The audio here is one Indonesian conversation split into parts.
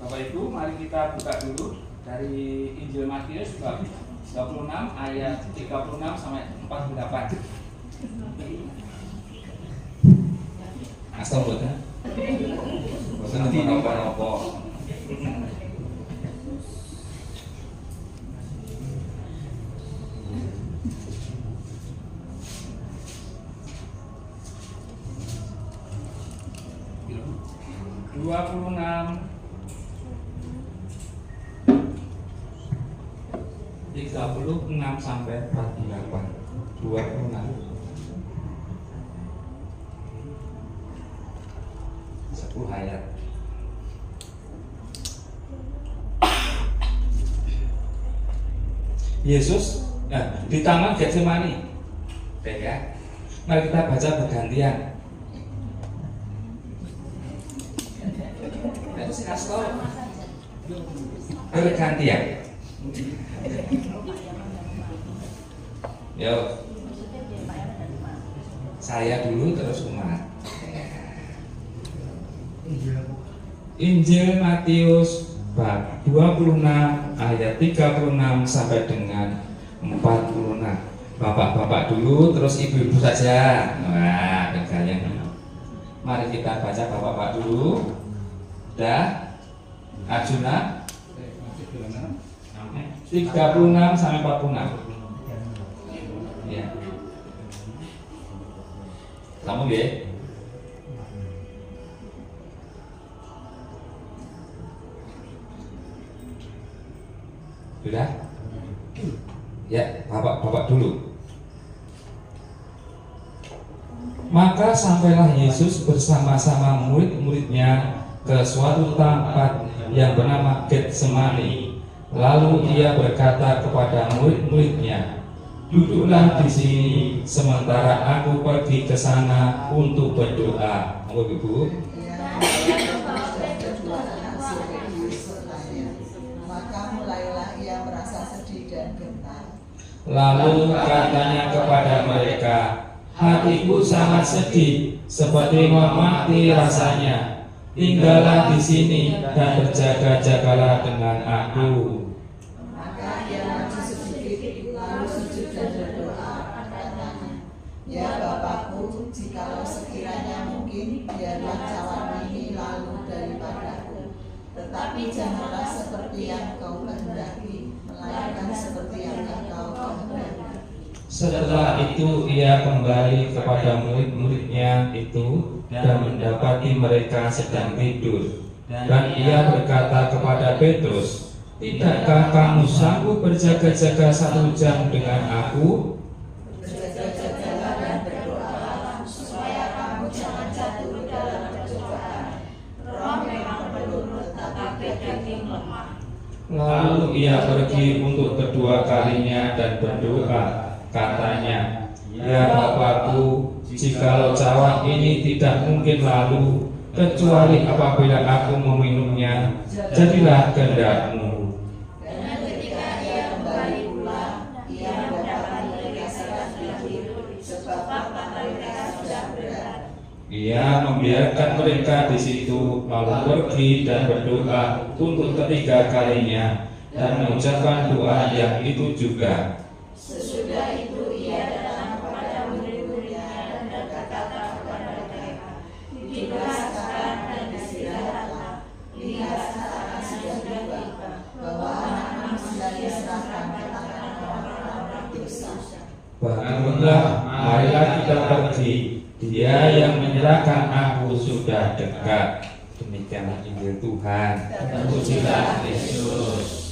Bapak Ibu, mari kita buka dulu dari Injil Matius bab 26 ayat 36 sampai 48. Asal boten. Boten napa-napa. Dua puluh enam 36 sampai 48. 26 10 ayat. Yesus di taman Getsemani. Oke ya. Mari kita baca bergantian. Bergantian. Yo. Saya dulu terus umat. Injil Matius bab 26 ayat 36 sampai dengan 46. Bapak-bapak dulu terus ibu-ibu saja. Wah, kalian. Mari kita baca bapak-bapak dulu. Dah. Arjuna 36 sampai 46. Ya. Kamu ya? Sudah? Ya, bapak-bapak dulu. Maka sampailah Yesus bersama-sama murid-muridnya ke suatu tempat yang bernama Getsemani. Lalu ia berkata kepada murid-muridnya, "Duduklah di sini sementara aku pergi ke sana untuk berdoa." Oh, Ibu. Maka mulailah ia merasa sedih dan gentar. Lalu katanya kepada mereka, "Hatiku sangat sedih, seperti mau mati rasanya. Tinggallah di sini dan berjaga-jagalah dengan aku." Maka ia maju sedikit, lalu sujud dan berdoa, katanya, "Ya Bapakku, jikalau sekiranya mungkin, biarlah cawan ini lalu daripadaku. Tetapi janganlah seperti yang kau kehendaki, melainkan seperti yang engkau kehendaki." Setelah itu ia kembali kepada murid-muridnya itu dan mendapati mereka sedang tidur. Dan ia berkata kepada Petrus, "Tidakkah kamu sanggup berjaga-jaga 1 jam dengan aku? Berjaga-jagalah dan berdoalah, supaya kamu jangan jatuh dalam percobaan. Roh memang peluru, tetapi daging lemah." Lalu ia pergi untuk kedua kalinya dan berdoa. Katanya, "Ya Bapakku, jikalau cawan ini tidak mungkin lalu, kecuali apabila aku meminumnya, jadilah kehendak-Mu." Dan ketika ia kembali pulang, ia mendapati mereka sedang tidur, sebab mata mereka sudah berat. Ia membiarkan mereka di situ, lalu pergi dan berdoa untuk ketiga kalinya dan mengucapkan doa yang itu juga. Sesudah itu ia datang kepada murid-muridnya dan berkata kepada mereka, "Duduklah sekarang dan istirahatlah. Lihat saat sudah tiba, bahwa Anak Manusia diserahkan ke tangan orang-orang berdosa." Bangunlah, marilah kita pergi. Dia yang menyerahkan aku sudah dekat. Demikianlah Injil Tuhan. Terpujilah Yesus.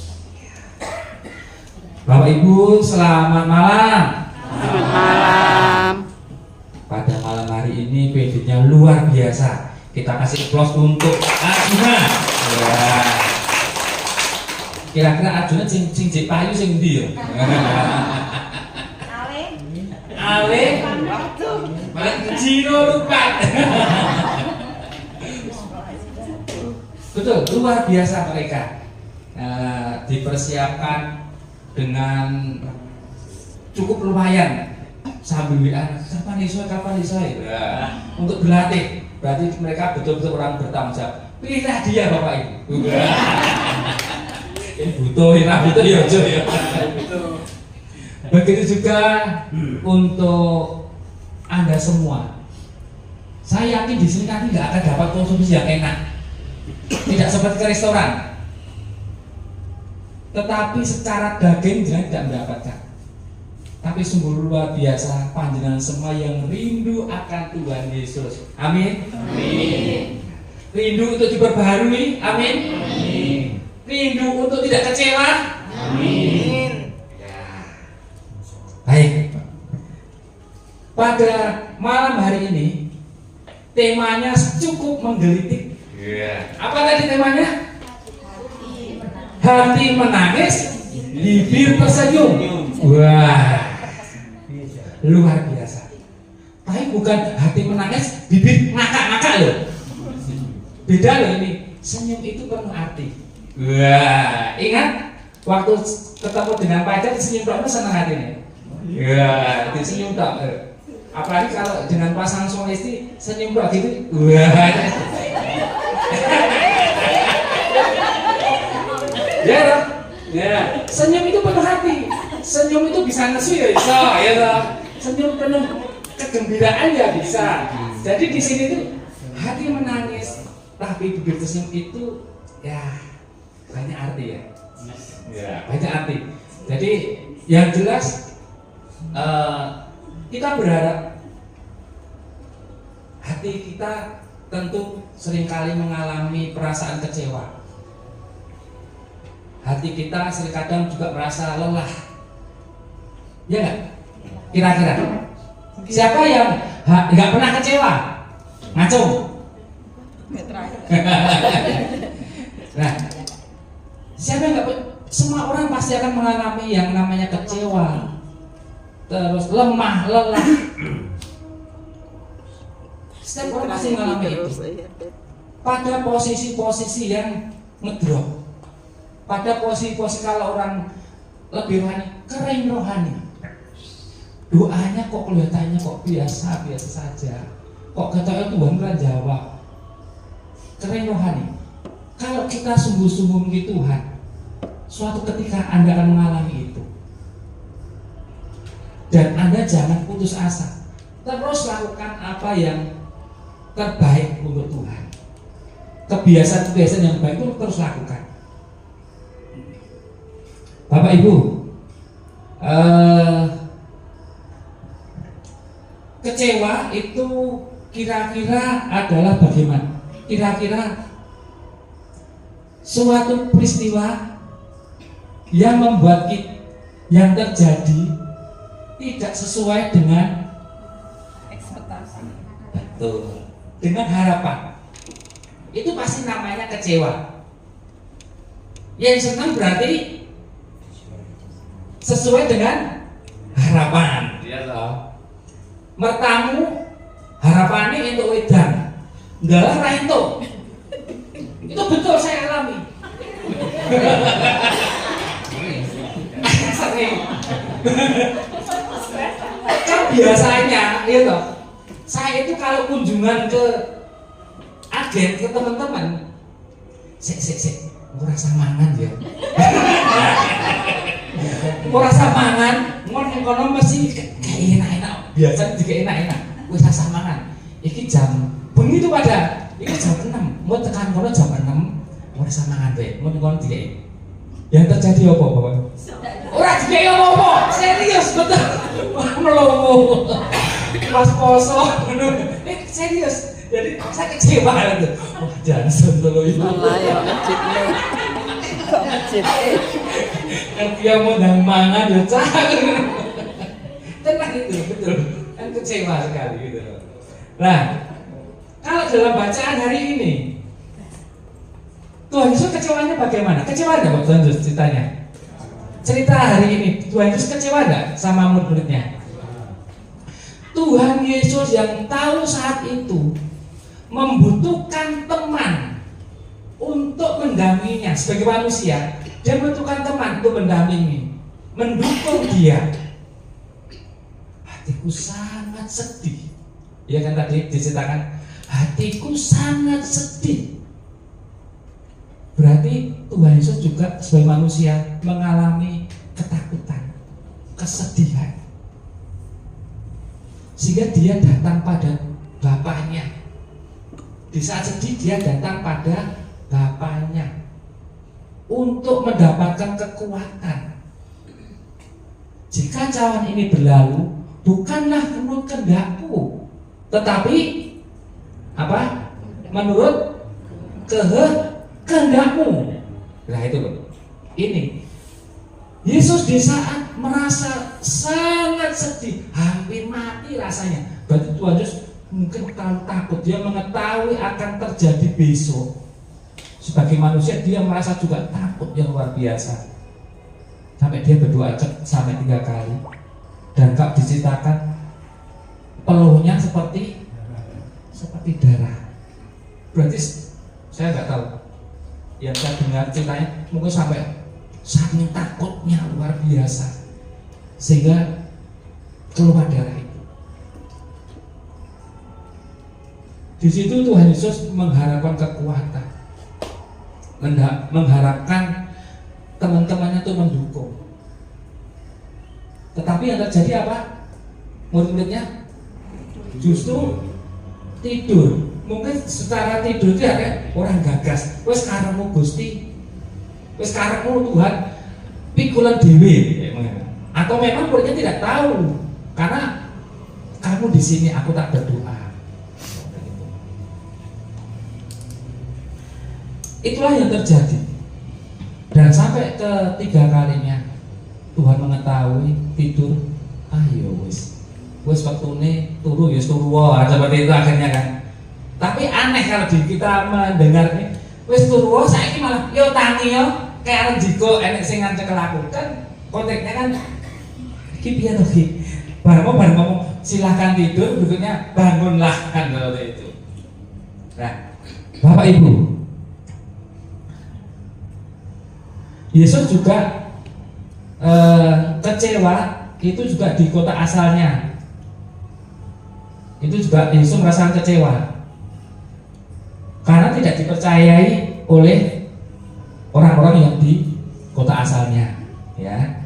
Bapak Ibu, selamat malam. Selamat malam. Pada malam hari ini PD-nya luar biasa. Kita kasih applause untuk Arjuna. Ya. Kira-kira Arjuna sing payu sing ndi ya? Ale. Paling Cino lupa. Betul, luar biasa mereka. Dipersiapkan dengan cukup lumayan sambil WA, kapan iso ya? Untuk berlatih. Berarti mereka betul-betul orang bertanggung jawab. pilihlah dia Bapak Ibu. Ini butuh ya Jo ya. Begitu juga untuk Anda semua. Saya yakin di sini nanti nggak akan dapat konsumsi yang enak, tidak seperti ke restoran. Tetapi secara daging jangan tidak mendapatkan. Tapi sungguh luar biasa panjenengan semua yang rindu akan Tuhan Yesus. Amin. Amin. Rindu untuk diperbaharui. Amin. Amin. Rindu untuk tidak kecewa. Amin. Ya. Baik. Pada malam hari ini temanya cukup menggelitik. Apa tadi temanya? Hati menangis, bibir tersenyum. Wah, luar biasa. Tapi bukan hati menangis, bibir ngakak-ngakak loh. Beda loh ini. Senyum itu penuh arti. Wah, ingat waktu ketemu dengan pacar senyum tok senang hatinya. Wah, senyum tok. Apalagi kalau dengan pasangan suami istri senyum tok gitu. Wah. Ya, senyum itu penuh hati. Senyum itu bisa nesu ya bisa, ya toh. Senyum penuh kegembiraan ya bisa. Jadi di sini tuh hati menangis, tapi bibir tersenyum itu ya banyak arti ya. Ya, banyak arti. Jadi yang jelas kita berharap hati kita tentu seringkali mengalami perasaan kecewa. Hati kita seringkali juga merasa lelah. Ya nggak? Kira-kira siapa yang nggak pernah kecewa? Ngaco. Nah, siapa yang nggak? Semua orang pasti akan mengalami yang namanya kecewa, terus lemah, lelah. Setiap orang pasti mengalami itu. Pada posisi-posisi yang ngedrop. Pada posisi-posisi kalau orang lebih rohani, kering rohani. Doanya kok kelihatannya kok biasa-biasa saja. Kok katanya Tuhan kan jawab. Kering rohani. Kalau kita sungguh-sungguh mengikuti Tuhan, suatu ketika Anda akan mengalami itu. Dan Anda jangan putus asa. Terus lakukan apa yang terbaik untuk Tuhan. Kebiasaan-kebiasaan yang baik itu terus lakukan. Bapak Ibu, kecewa itu kira-kira adalah bagaimana? Kira-kira suatu peristiwa yang membuat yang terjadi tidak sesuai dengan ekspektasi. Betul. Dengan harapan. Itu pasti namanya kecewa. Yang senang berarti sesuai dengan harapan. Iya toh. Mertamu harapannya untuk wedan. Ndalah ra itu. Itu betul saya alami. Sering. Kan biasanya, ya toh. Saya itu kalau kunjungan ke agen, ke teman-teman, sik, merasa mangan ya. Merasa mangan, ngono mesti kayak enak-enak. Biasa juga enak-enak. Wis rasa mangan. Iki jam bengi itu pada, iki jam 6. Mau tekan kono jam 6, merasa mangan wae. Ngono dikek. Yang terjadi apa, Bapak? Ora dikek apa-apa. Serius betul. Melomo. Pas poso ngono. Serius. Jadi saya kecewa gitu. Wah, jangan sentuh itu. Malah ya ngecipne. Kok ngecipne? Yang dia mau ndang mangan ya cah. Tenang itu, betul. Kan kecewa sekali gitu. Nah, kalau dalam bacaan hari ini Tuhan Yesus kecewanya bagaimana? Kecewa enggak Pak Tuhan Yesus ceritanya? Cerita hari ini Tuhan Yesus kecewa enggak sama murid-muridnya? Tuhan Yesus yang tahu saat itu membutuhkan teman untuk mendampinginya sebagai manusia. Dia membutuhkan teman untuk mendampingi, mendukung dia. Hatiku sangat sedih. Ya kan tadi diceritakan, hatiku sangat sedih. Berarti Tuhan Yesus juga sebagai manusia mengalami ketakutan, kesedihan, sehingga dia datang pada Bapaknya. Di saat sedih dia datang pada Bapaknya untuk mendapatkan kekuatan. Jika cawan ini berlalu, bukanlah menurut kehendakku, tetapi apa? Menurut kehendakmu. Nah itu loh. Ini Yesus di saat merasa sangat sedih, hampir mati rasanya. Berarti Tuhan Yesus mungkin terlalu takut. Dia mengetahui akan terjadi besok. Sebagai manusia dia merasa juga takut yang luar biasa. Sampai dia berdoa sampai 3 kali. Dan kau diceritakan peluhnya seperti darah. Berarti saya nggak tahu. Yang saya dengar ceritanya mungkin sampai saking takutnya luar biasa sehingga keluar darah itu. Di situ Tuhan Yesus mengharapkan kekuatan, mengharapkan teman-temannya itu mendukung. Tetapi yang terjadi apa? Murid-muridnya justru tidur. Mungkin secara tidur itu ya orang gagas. Wes karepmu Gusti, wes karepmu Tuhan, pikulan dewi. Atau memang muridnya tidak tahu karena kamu di sini aku tak berdoa. Itulah yang terjadi. Dan sampai ke 3 kalinya Tuhan mengetahui tidur. Ayo wes waktune turu ya turu wae seperti itu akhirnya kan. Tapi aneh kalau kita mendengar nih, wis turu saiki malah yo tangi yo kayak arep jiko enek sing ngancekel aku. Kan konteksnya kan iki piye to iki? Bareng ngomong silahkan tidur, berikutnya bangunlah kan seperti itu. Nah, Bapak Ibu, Yesus juga kecewa itu juga di kota asalnya. Itu juga Yesus merasakan kecewa karena tidak dipercayai oleh orang-orang yang di kota asalnya, ya.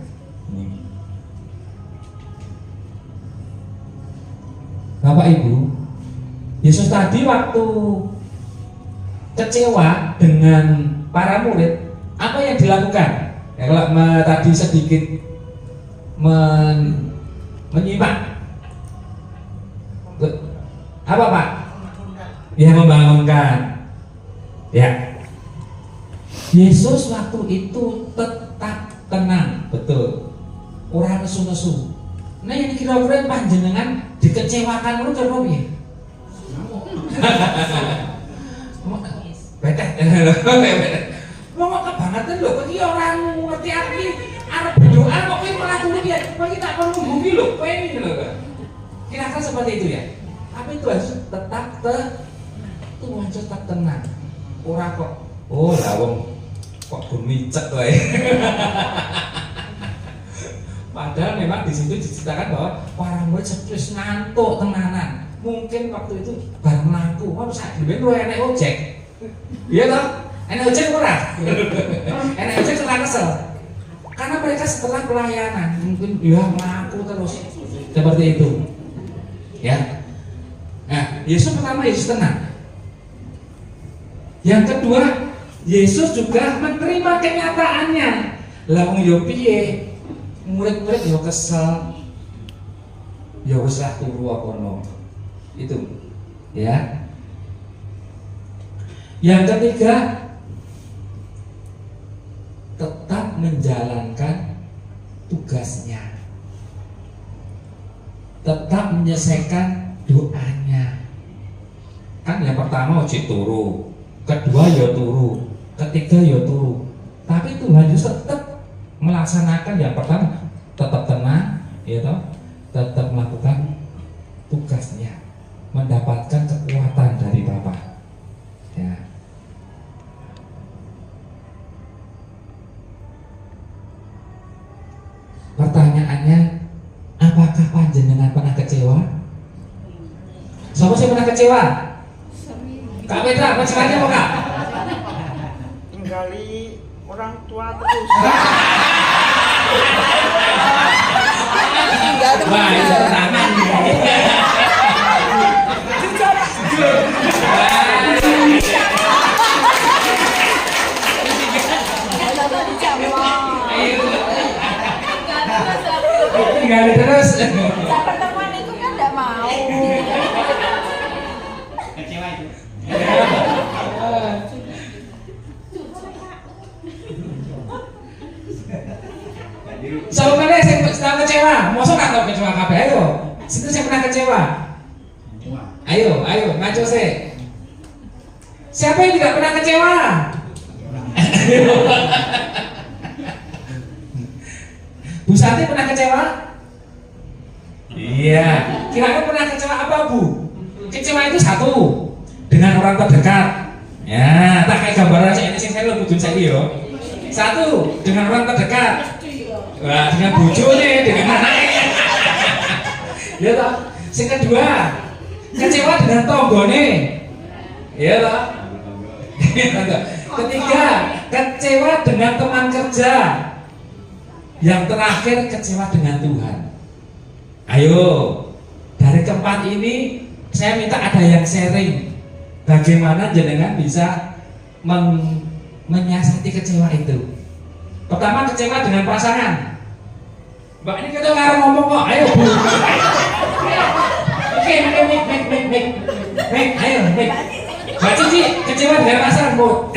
Bapak Ibu, Yesus tadi waktu kecewa dengan para murid, apa yang dilakukan? Ya, kalau tadi sedikit menyimak, apa Pak? Ya membangunkan. Ya. Yesus waktu itu tetap tenang, betul. Orang nesu-nesu. Nah yang kira-kira panjenengan dikecewakan lu terus piye? Betek. Wong kebangetan lho, kok iki ora ngerti arti arep berdoa kok kowe malah turu piye? Kowe iki tak perlu ngombe lho, kowe ini lho. Kira-kira seperti itu ya. Tapi Tuhan tetap tenang. Ora kok, oh lah wong kok gumicek wae. Padahal memang di situ diceritakan bahwa para murid wis ngantuk tenanan. Mungkin waktu itu bareng mlaku, kok sak dhewe lu enek ojek. Iya toh? Enek ojek ora? Enek ojek suka kesel. Karena mereka setelah pelayanan mungkin ya mlaku terus seperti itu. Ya. Nah, Yesus pertama Yesus tenang. Yang kedua, Yesus juga menerima kenyataannya. Lah wong yo piye? Murid-murid yo kesel. Ya wis lah turu kono. Itu. Ya. Yang ketiga, tetap menjalankan tugasnya. Tetap menyelesaikan doanya. Kan yang pertama ojek turu, kedua ya turu, ketiga ya turu. Tapi Tuhan Yesus tetap melaksanakan yang pertama, tetap tenang, ya toh, tetap melakukan tugasnya, mendapatkan kekuatan dari Bapa. Ya. Pertanyaannya, apakah panjenengan pernah kecewa? Siapa sih pernah kecewa? Kak Petra, apa ceritanya kok Kak? meninggali orang tua terus. Tinggal terus. Wah, itu tangan. Tinggal terus. Saat pertemuan itu kan nggak mau. Kecewa itu. Soalnya saya pernah kecewa, masa nggak tahu kecewa kabeh ayo. Situ saya pernah kecewa. Ayo, ngaco sih. Siapa yang tidak pernah kecewa? Bu Santi pernah kecewa? Iya. Kira-kira pernah kecewa apa Bu? Kecewa itu satu dengan orang terdekat. Ya, tak kayak gambaran saya ini saya lo saya yo. Satu dengan orang terdekat. Wah, dengan bojone, dengan anaknya. Ya toh. Yang kedua, kecewa dengan tonggone. Ya toh. Ketiga, kecewa dengan teman kerja. Yang terakhir, kecewa dengan Tuhan. Ayo, dari keempat ini saya minta ada yang sharing. Bagaimana jenengan bisa menyiasati kecewa itu. Pertama, kecewa dengan pasangan. Mbak ini kita ngarang ngomong kok, ayo Bu. Oke, ayo, Mbak Cici, kecewa dengan pasangan Bu.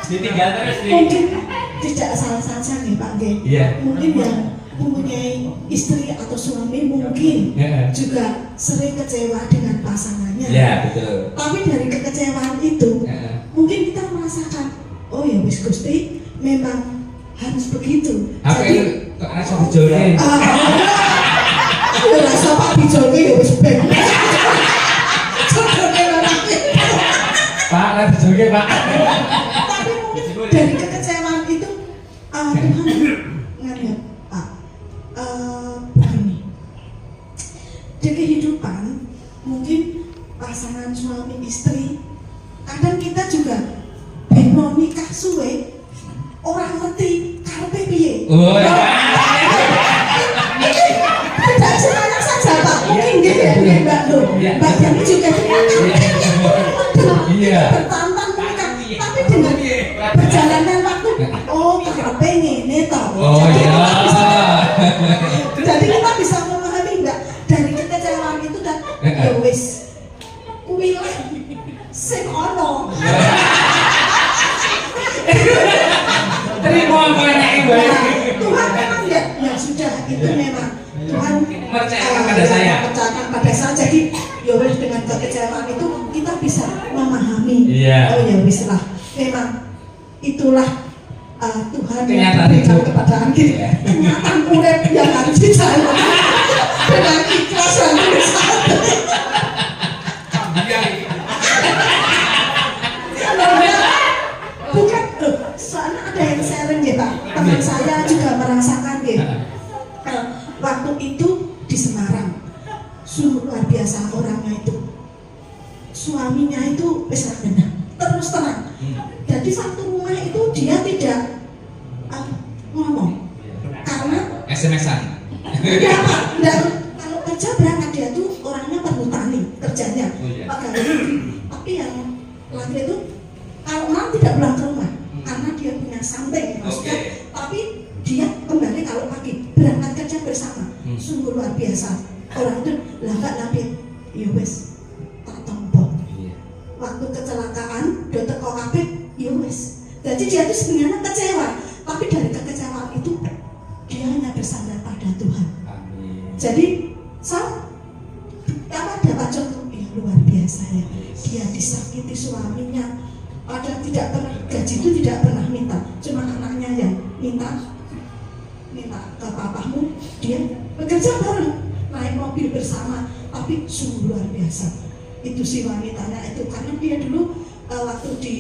Ditinggal terus nih. Mungkin tidak salah saja nih Pak Ge. Iya. Mungkin yang mempunyai istri atau suami mungkin Iya. juga sering kecewa dengan pasangannya. Iya, betul. Tapi dari kekecewaan itu Iya. mungkin kita merasakan, oh ya wis Gusti, memang harus begitu. Apa Jadi itu? Kok rasa dijolke? ya rasa Pak dijolke ya wis ben. Pak, rasa dijolke Pak. Tapi mungkin dari kekecewaan itu Tuhan ngelihat Pak, begini, di kehidupan mungkin pasangan suami istri kadang kita juga beno nikah suwe orang ngerti karepe piye. Oh, ya. Tidak semuanya saja Pak, mungkin dia ya Mbak Nur, Mbak Jami juga Iya. bertantang menikah, tapi dengan perjalanan waktu, oh karepe ngene toh. Oh Jadi ya. Jadi kita bisa memahami Mbak dari kekecewaan itu dan ya wis kuwi lah sing ono. Terima kasih Mbak. Tuhan memang ya sudah itu memang Tuhan Percayakan pada saya. Percayakan pada saya. Jadi ya wis dengan kekecewaan itu kita bisa memahami. Iya. Oh ya wis lah. Memang itulah Tuhan yang Kenyataan memberikan itu. kepada kita. Iya. Kenyataan urip yang harus dijalani dengan ikhlas dan berusaha. Bukan, soalnya ada yang sharing ya Pak. Teman saya juga merasakan ya. Waktu itu di Semarang, sungguh luar biasa orangnya itu. Suaminya itu besar benar, terus terang. Jadi satu rumah itu dia tidak ngomong, karena SMS-an. ya Pak, kalau kerja berangkat dia tuh orangnya perhutani kerjanya, pegawai. Tapi yang laki itu kalau malam tidak pulang ke rumah karena dia punya samping, maksudnya. Tapi dia kembali kalau pagi berangkat kerja bersama. Sungguh luar biasa orang itu lambat lapit, ya wes tak tombok. Waktu kecelakaan, dia teko kabeh, ya wes. Jadi dia itu sebenarnya kecewa, tapi dari kekecewaan itu dia hanya bersandar pada Tuhan. Jadi apa dapat contoh yang luar biasa ya. Dia disakiti suaminya, padahal tidak pernah gaji itu tidak pernah minta, cuma anaknya yang minta ke papamu, dia bekerja bareng, naik mobil bersama, tapi sungguh luar biasa. Itu si wanitanya itu karena dia dulu waktu di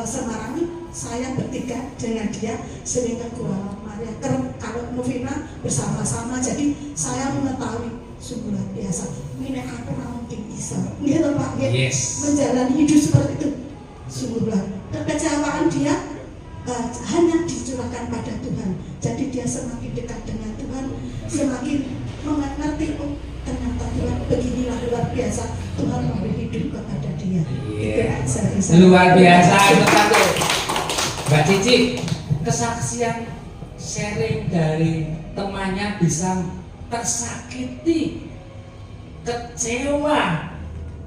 Semarang saya bertiga dengan dia sering ke Gua Maria novena bersama-sama. Jadi saya mengetahui sungguh luar biasa. Ini aku mungkin bisa, gitu Pak, Yes. menjalani hidup seperti itu. Sungguh luar. Kekecewaan dia hanya dicurahkan pada Tuhan. Jadi dia semakin dekat dengan Tuhan, semakin mengerti, oh ternyata Tuhan beginilah luar biasa. Tuhan memberi hidup kepada dia. Iya. Itu Luar biasa itu satu. Mbak Cici, kesaksian sharing dari temannya bisa tersakiti, kecewa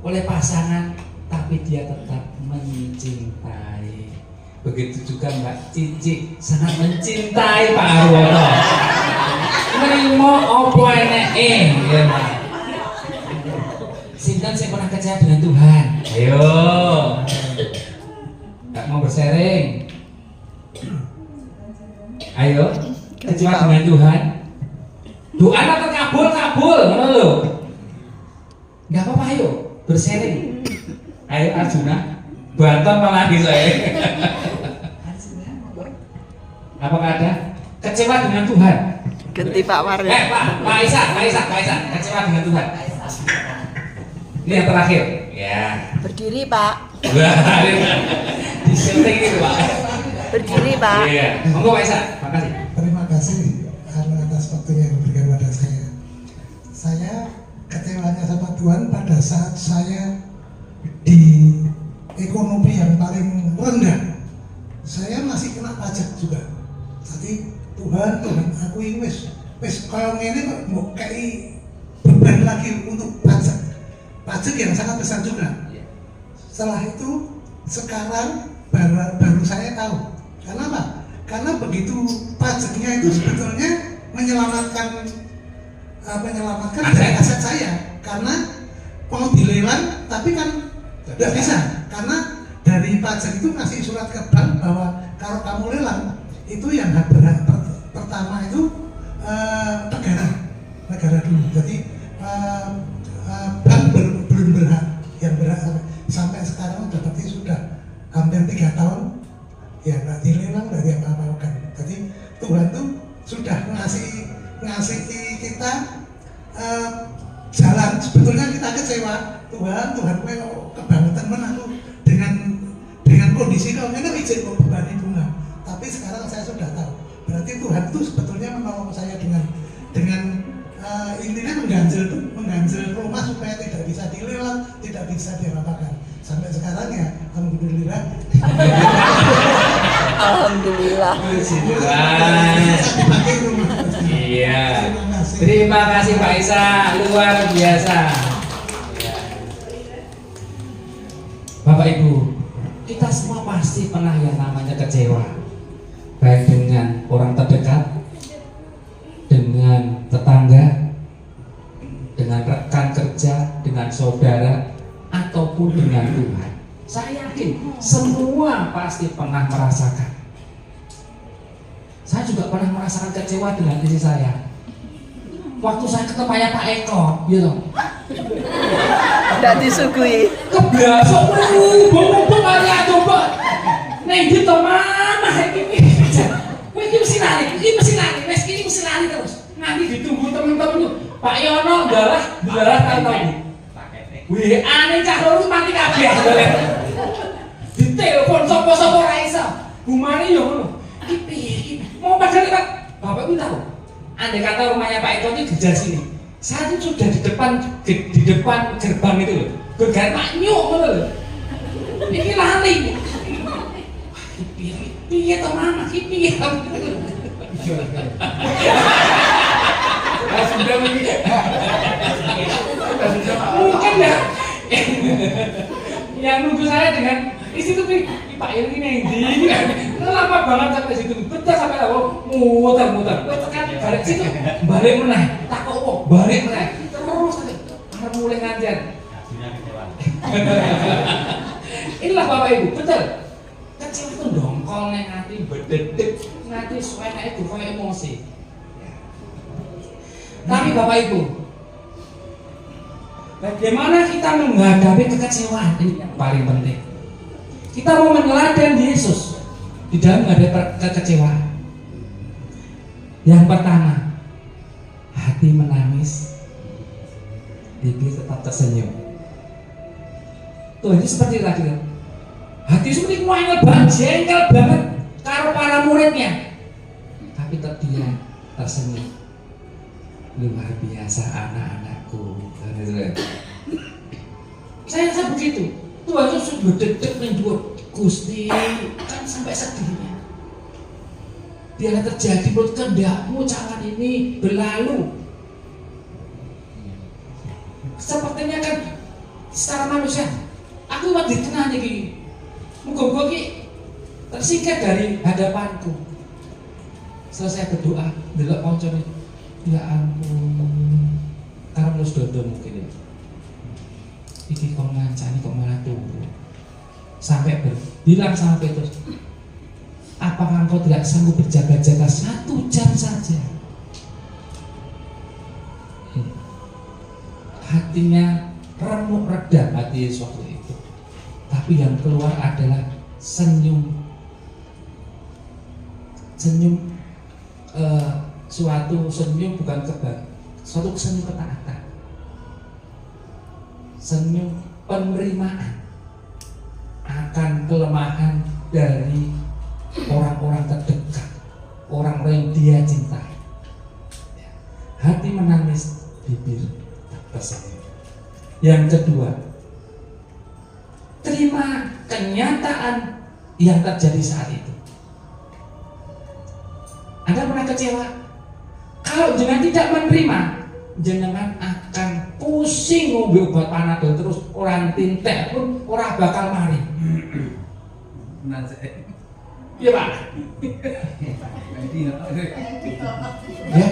oleh pasangan, tapi dia tetap mencintai. Begitu juga Mbak Cici sangat mencintai Pak Arwono. Nerimo opo eneke, ya Mbak. Sinten sing pernah kecewa dengan Tuhan? Ayo. Nggak mau bersharing? Ayo, kecewa dengan Tuhan. Doa atau kabul, ngono lho. Nggak apa-apa, ayo bersharing. Ayo Arjuna, Banten malah lagi saya. Apakah ada kecewa dengan Tuhan? Ganti Pak Maria. Pak Isa, kecewa dengan Tuhan. Ini yang terakhir. Ya. Berdiri Pak. Wah, di syuting itu Pak. Berdiri Pak. Iya. Monggo Pak Isa, makasih. Terima kasih atas waktunya yang diberikan pada saya. Saya kecewanya sama Tuhan pada saat saya di ekonomi yang paling rendah. Saya masih kena pajak juga. Jadi Tuhan aku ini wis kaya ngene kok mau kei beban lagi untuk pajak yang sangat besar juga. Setelah itu sekarang baru saya tahu. Kenapa? Karena begitu pajaknya itu sebetulnya menyelamatkan dari aset saya, karena mau dilelang tapi kan tidak bisa, karena dari pajak itu ngasih surat ke bank bahwa kalau kamu lelang itu yang berhak pertama itu negara dulu. Jadi bank belum berhak, yang berhak sampai sekarang berarti sudah hampir 3 tahun ya nggak dilelang, nggak diapa-apakan. Jadi Tuhan tuh sudah ngasih kita jalan. Sebetulnya kita kecewa, Tuhan gue kebangetan aku dengan kondisi kau ini izin membebani bunga. Tapi sekarang saya sudah tahu, berarti Tuhan itu sebetulnya menolong saya dengan intinya mengganjel rumah supaya tidak bisa dilelang, tidak bisa diapa-apakan. Sampai sekarang ya alhamdulillah. Alhamdulillah. Iya. Terima kasih Pak Isa, luar biasa. Bapak Ibu, kita semua pasti pernah yang namanya kecewa, baik dengan orang terdekat, dengan tetangga, dengan rekan kerja, dengan saudara, ataupun dengan Tuhan. Saya yakin semua pasti pernah merasakan. Saya juga pernah merasakan kecewa dengan diri saya. Waktu saya ketemu Pak Eko, gitu. Tidak disuguhi. Kebiasa, bong-bong kalian coba. Neng di mana ini? Ini mesti lari terus. Nanti ditunggu teman-teman tuh. Pak Yono darah tahu. WA nih cah loro mati kabeh. Ditelepon sapa-sapa ora iso. Bumane yo ngono. Iki piye? Mau padahal Pak. Bapak itu tahu. Andai kata rumahnya Pak Eko itu di sini. Saya itu sudah di depan gerbang itu loh. Gerbang Pak Nyuk ngono lho. Iki lali. Piye to Mama? Iki piye? Sudah mungkin ya. Yang nunggu saya dengan di situ nih Pak Yeri ini lama banget sampai situ, betul sampai tahu muter-muter. Tekan balik situ, balik meneh, tak kok balik meneh, terus harus mulai ngajar. Inilah Bapak Ibu, betul. Kecil itu dongkol neng hati, berdedek, nanti suara itu kayak emosi. Tapi Bapak Ibu, bagaimana kita menghadapi kekecewaan ini yang paling penting. Kita mau meneladan Yesus di dalam menghadapi kekecewaan. Yang pertama, hati menangis, bibir tetap tersenyum. Tuh ini seperti tadi. Hati seperti ngomel banget, jengkel banget karo para muridnya, tapi tetap dia tersenyum. Luar biasa anak-anakku. Saya rasa begitu. Tuhan itu sudah dedek mendua Gusti kan sampai sedihnya. Biarlah terjadi menurut kehendakmu, jangan ini berlalu. Sepertinya kan secara manusia, aku mau ditenang nih, muka-muka ki tersingkir dari hadapanku. Selesai berdoa, delok koncone, ya ampun, karena lu dodo mungkin ya. Iki kok ngancani kok malah turu. Sampai bilang sama Petrus, apakah engkau tidak sanggup berjaga-jaga 1 jam saja? Hatinya remuk redam hati Yesus waktu itu, tapi yang keluar adalah senyum, suatu senyum bukan suatu senyum ketaatan, senyum penerimaan akan kelemahan dari orang-orang terdekat, orang-orang yang dia cintai. Hati menangis, bibir tersenyum. Yang kedua, terima kenyataan yang terjadi saat itu. Anda pernah kecewa? Kalau jangan tidak menerima, jenengan akan pusing ngombe obat panadol terus, orang tintek pun orang bakal mari. Iya Pak. Ya.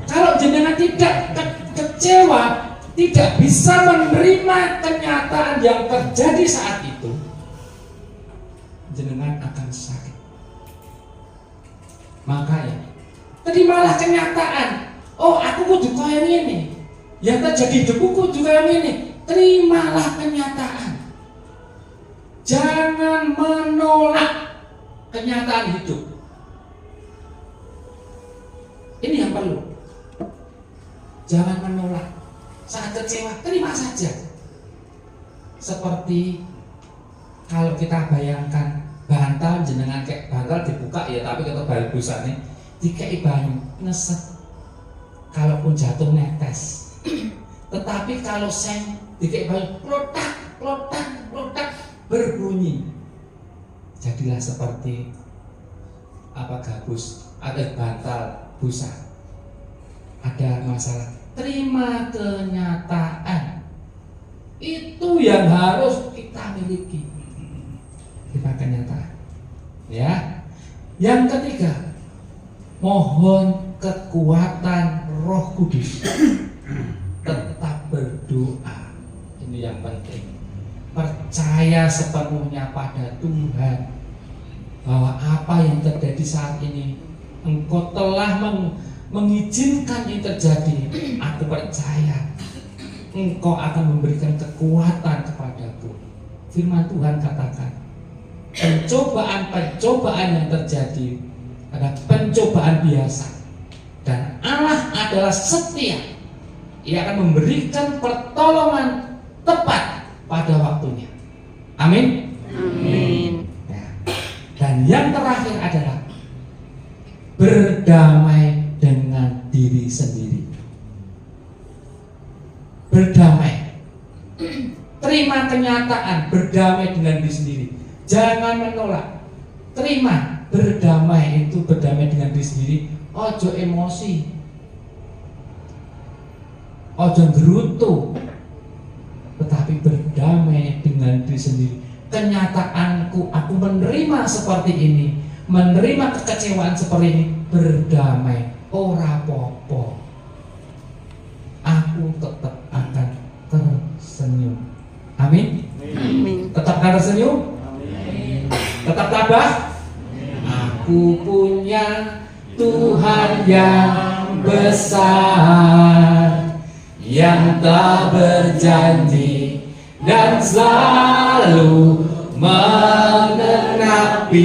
Kalau jenengan tidak kecewa, tidak bisa menerima kenyataan yang terjadi saat itu, jenengan akan sakit. Makanya terimalah kenyataan. Oh, aku kudu kaya ngene. Yang terjadi hidupku kudu kaya ngene. Terimalah kenyataan. Jangan menolak kenyataan hidup. Ini yang perlu. Jangan menolak. Saat kecewa, terima saja. Seperti kalau kita bayangkan bantal jenengan kayak bantal dibuka ya, tapi kalau bal busane dikei banyu ngeset. Kalaupun jatuh netes. Tetapi kalau seng dikei banyu plotak berbunyi. Jadilah seperti gabus atau bantal busa. Ada masalah, terima kenyataan. Itu yang harus kita miliki. Terima kenyataan. Ya. Yang ketiga, mohon kekuatan Roh Kudus. Tetap berdoa. Ini yang penting. Percaya sepenuhnya pada Tuhan bahwa apa yang terjadi saat ini Engkau telah mengizinkan ini terjadi. Aku percaya Engkau akan memberikan kekuatan kepadaku. Firman Tuhan katakan, pencobaan yang terjadi adalah pencobaan biasa, dan Allah adalah setia. Ia akan memberikan pertolongan tepat pada waktunya. Amin. Amin. Ya. Dan yang terakhir adalah berdamai dengan diri sendiri. Berdamai. Terima kenyataan, berdamai dengan diri sendiri. Jangan menolak. Terima, berdamai itu berdamai dengan diri sendiri. Ojo emosi, ojo gerutu, tetapi berdamai dengan diri sendiri. Kenyataanku, aku menerima seperti ini, menerima kekecewaan seperti ini, berdamai, ora popo. Aku tetap akan tersenyum. Amin. Amin. Tetap akan tersenyum. Amin. Tetap tabah. Aku punya Tuhan yang besar, yang tak berjanji dan selalu menggenapi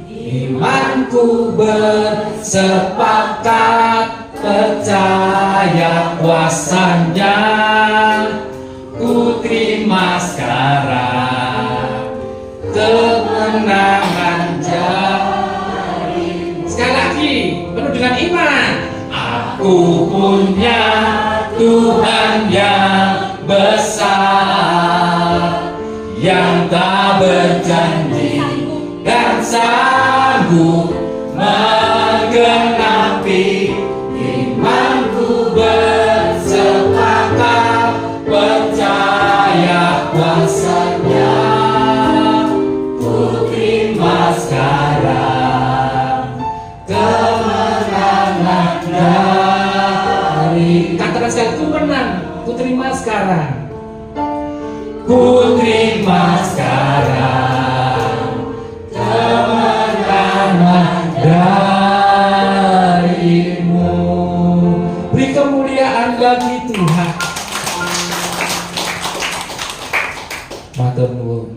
imanku. Ku bersepakat percaya kuasanya, ku terima sekarang kemenangan jari. Sekali lagi, penuh dengan iman. Aku punya Tuhan yang besar, yang tak berjanji dan sanggup menggenapi. Imanku bersepakat percaya kuasanya, ku terima sekarang kemenangan dari. Katakan sekali, ku menang, ku terima sekarang. Ku terima sekarang kemenangan darimu. Beri kemuliaan bagi Tuhan. Matur nuwun.